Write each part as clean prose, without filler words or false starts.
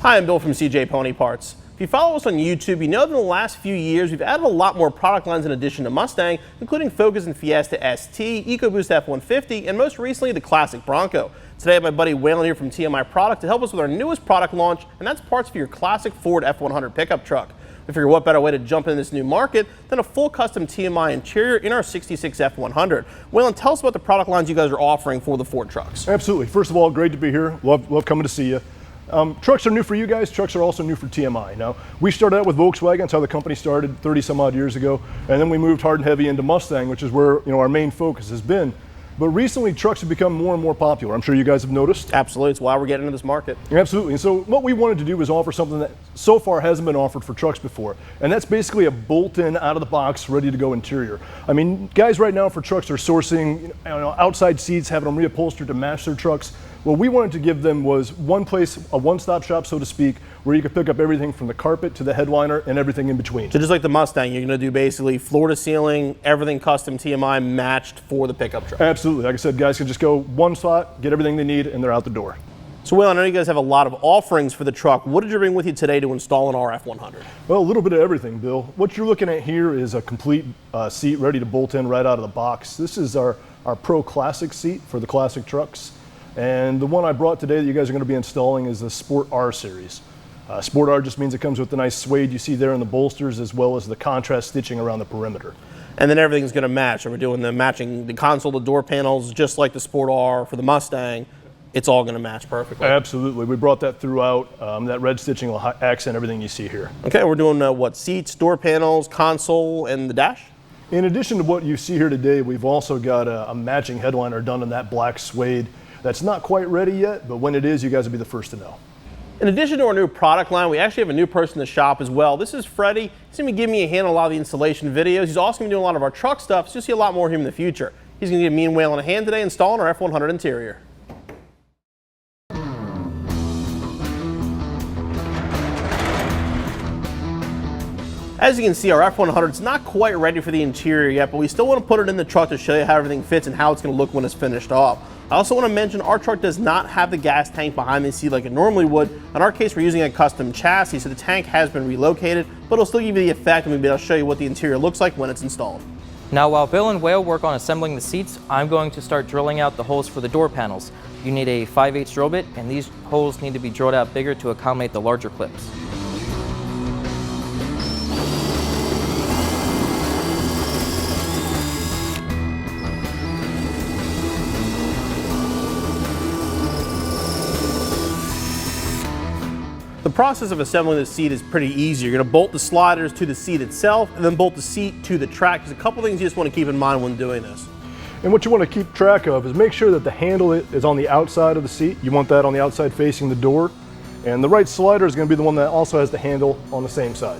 Hi, I'm Bill from CJ Pony Parts. If you follow us on YouTube, you know that in the last few years we've added a lot more product lines in addition to Mustang, including Focus and Fiesta ST, EcoBoost F-150, and most recently the classic Bronco. Today I have my buddy Waylon here from TMI Product to help us with our newest product launch, and that's parts for your classic Ford F-100 pickup truck. We figure what better way to jump into this new market than a full custom TMI interior in our 66 F-100. Waylon, tell us about the product lines you guys are offering for the Ford trucks. Absolutely. First of all, great to be here. Love coming to see you. Trucks are new for you guys. Trucks are also new for TMI. Now, we started out with Volkswagen. That's how the company started 30 some odd years ago. And then we moved hard and heavy into Mustang, which is where our main focus has been. But recently, trucks have become more and more popular. I'm sure you guys have noticed. Absolutely. It's why we're getting into this market. Absolutely. And so what we wanted to do was offer something that so far hasn't been offered for trucks before. And that's basically a bolt-in, out-of-the-box, ready-to-go interior. I mean, guys right now for trucks are sourcing outside seats, having them reupholstered to match their trucks. What we wanted to give them was one place, a one-stop shop, so to speak, where you could pick up everything from the carpet to the headliner and everything in between. So just like the Mustang, you're going to do basically floor to ceiling, everything custom TMI matched for the pickup truck. Absolutely. Like I said, guys can just go one spot, get everything they need, and they're out the door. So Waylon, I know you guys have a lot of offerings for the truck. What did you bring with you today to install an RF-100? Well, a little bit of everything, Bill. What you're looking at here is a complete seat ready to bolt in right out of the box. This is our Pro Classic seat for the classic trucks. And the one I brought today that you guys are going to be installing is the Sport R series. Sport R just means it comes with the nice suede you see there in the bolsters, as well as the contrast stitching around the perimeter. And then everything's going to match. So we're doing matching the console, the door panels, just like the Sport R for the Mustang. It's all going to match perfectly. Absolutely. We brought that throughout. That red stitching will accent everything you see here. Okay, we're doing what? Seats, door panels, console, and the dash? In addition to what you see here today, we've also got a matching headliner done in that black suede. That's not quite ready yet, but when it is, you guys will be the first to know. In addition to our new product line, we actually have a new person in the shop as well. This is Freddie. He's going to be giving me a hand on a lot of the installation videos. He's also going to be doing a lot of our truck stuff, so you'll see a lot more of him in the future. He's going to give me and Waylon a hand today installing our F-100 interior. As you can see, our F-100 is not quite ready for the interior yet, but we still want to put it in the truck to show you how everything fits and how it's going to look when it's finished off. I also want to mention our truck does not have the gas tank behind the seat like it normally would. In our case, we're using a custom chassis, so the tank has been relocated, but it'll still give you the effect, and we'll be able to show you what the interior looks like when it's installed. Now, while Bill and Whale work on assembling the seats, I'm going to start drilling out the holes for the door panels. You need a 5/8 drill bit, and these holes need to be drilled out bigger to accommodate the larger clips. The process of assembling the seat is pretty easy. You're going to bolt the sliders to the seat itself and then bolt the seat to the track. There's a couple things you just want to keep in mind when doing this. And what you want to keep track of is make sure that the handle is on the outside of the seat. You want that on the outside facing the door. And the right slider is going to be the one that also has the handle on the same side.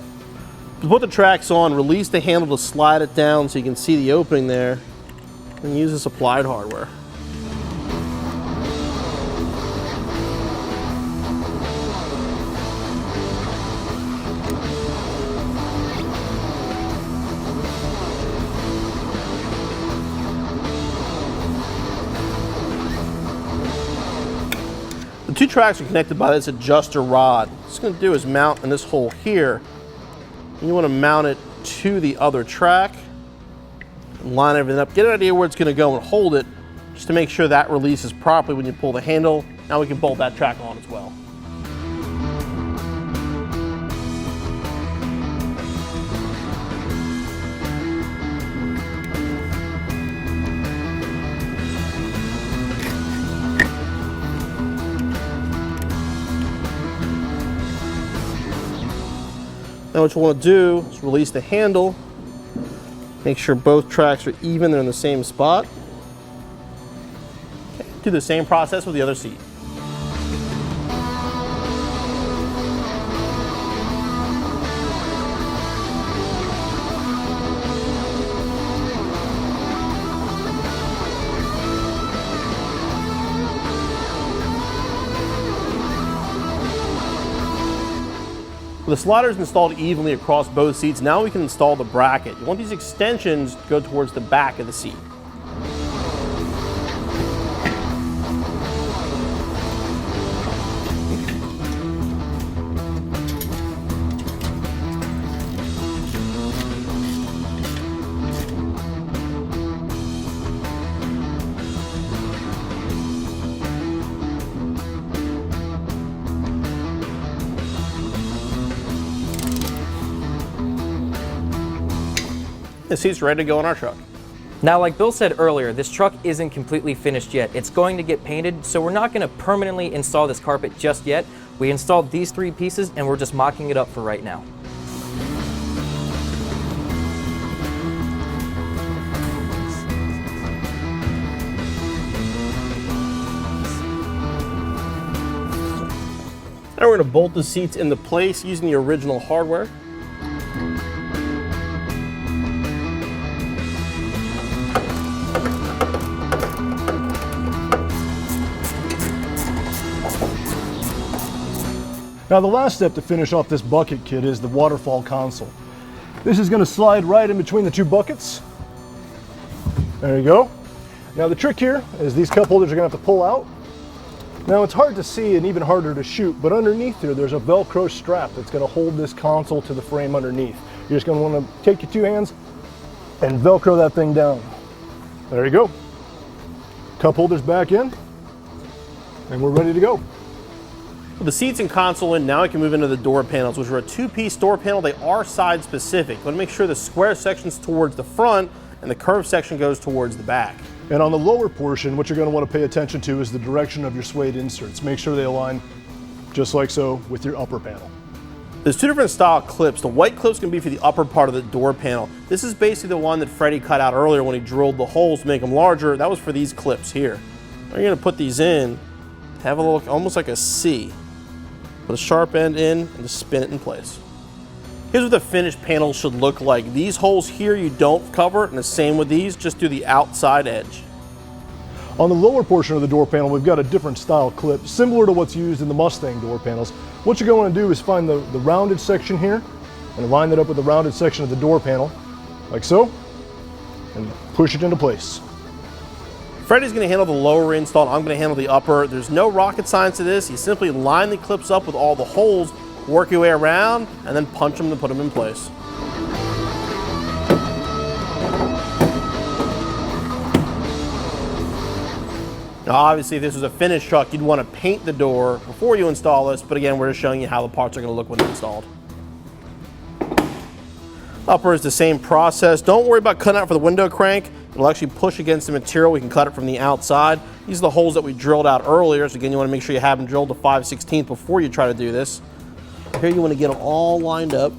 To put the tracks on, release the handle to slide it down so you can see the opening there, and use this applied hardware. The two tracks are connected by this adjuster rod. What it's going to do is mount in this hole here. And you want to mount it to the other track and line everything up. Get an idea where it's going to go and hold it just to make sure that releases properly when you pull the handle. Now we can bolt that track on as well. Now what you want to do is release the handle, make sure both tracks are even, they're in the same spot. Okay. Do the same process with the other seat. With the sliders installed evenly across both seats, now we can install the bracket. You want these extensions to go towards the back of the seat. The seat's ready to go in our truck. Now, like Bill said earlier, this truck isn't completely finished yet. It's going to get painted, so we're not going to permanently install this carpet just yet. We installed these 3 pieces and we're just mocking it up for right now. Now we're going to bolt the seats into place using the original hardware. Now the last step to finish off this bucket kit is the waterfall console. This is going to slide right in between the 2 buckets. There you go. Now the trick here is these cup holders are going to have to pull out. Now it's hard to see and even harder to shoot, but underneath here there's a Velcro strap that's going to hold this console to the frame underneath. You're just going to want to take your 2 hands and Velcro that thing down. There you go. Cup holders back in, and we're ready to go. With the seats and console in, now I can move into the door panels, which are a 2-piece door panel. They are side specific. I want to make sure the square section's towards the front and the curved section goes towards the back. And on the lower portion, what you're going to want to pay attention to is the direction of your suede inserts. Make sure they align just like so with your upper panel. There's 2 different style clips. The white clip's going to be for the upper part of the door panel. This is basically the one that Freddie cut out earlier when he drilled the holes to make them larger. That was for these clips here. Now you're going to put these in, have a look almost like a C. Put a sharp end in and just spin it in place. Here's what the finished panel should look like. These holes here you don't cover, and the same with these, just do the outside edge. On the lower portion of the door panel, we've got a different style clip, similar to what's used in the Mustang door panels. What you're going to do is find the rounded section here, and line that up with the rounded section of the door panel, like so, and push it into place. Freddie's going to handle the lower install, I'm going to handle the upper. There's no rocket science to this. You simply line the clips up with all the holes, work your way around, and then punch them to put them in place. Now obviously if this was a finished truck, you'd want to paint the door before you install this, but again, we're just showing you how the parts are going to look when installed. Upper is the same process. Don't worry about cutting out for the window crank. It'll actually push against the material. We can cut it from the outside. These are the holes that we drilled out earlier. So again, you want to make sure you have them drilled to 5/16 before you try to do this. Here you want to get them all lined up.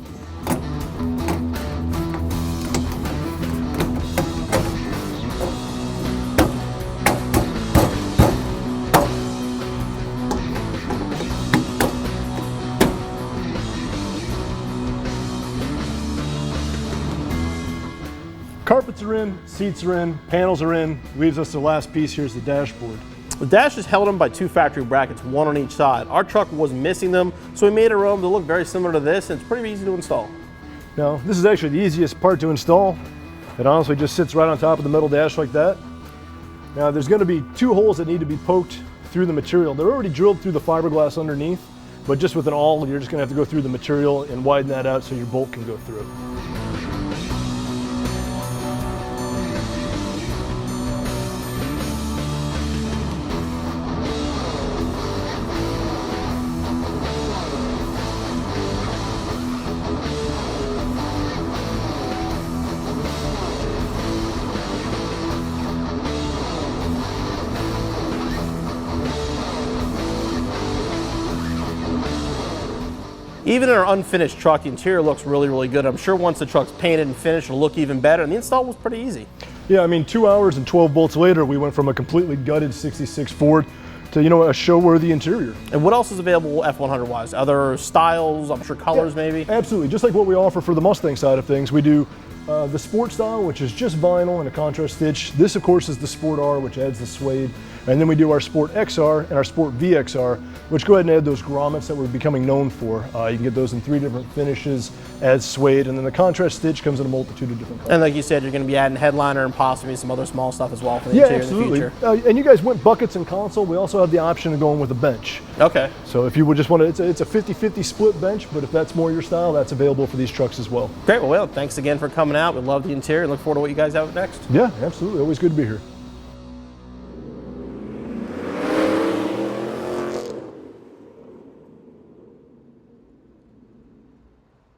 Carpets are in, seats are in, panels are in. Leaves us the last piece. Here's the dashboard. The dash is held in by 2 factory brackets, 1 on each side. Our truck was missing them, so we made our own to look very similar to this, and it's pretty easy to install. Now, this is actually the easiest part to install. It honestly just sits right on top of the metal dash like that. Now, there's going to be 2 holes that need to be poked through the material. They're already drilled through the fiberglass underneath, but just with an awl, you're just going to have to go through the material and widen that out so your bolt can go through. Even in our unfinished truck, the interior looks really, really good. I'm sure once the truck's painted and finished, it'll look even better. And the install was pretty easy. Yeah, I mean, 2 hours and 12 bolts later, we went from a completely gutted 66 Ford to, you know, a show-worthy interior. And what else is available F-100 wise? Other styles, I'm sure colors maybe? Absolutely, just like what we offer for the Mustang side of things. We do the Sport style, which is just vinyl and a contrast stitch. This, of course, is the Sport R, which adds the suede. And then we do our Sport XR and our Sport VXR, which go ahead and add those grommets that we're becoming known for. You can get those in 3 different finishes, adds suede, and then the contrast stitch comes in a multitude of different colors. And like you said, you're going to be adding headliner and possibly some other small stuff as well for the interior absolutely. in the future. And you guys went buckets and console. We also have the option of going with a bench. Okay. So if you would just want to, it's a 50-50 split bench, but if that's more your style, that's available for these trucks as well. Great. Well, thanks again for coming out. We love the interior. Look forward to what you guys have next. Yeah, absolutely. Always good to be here.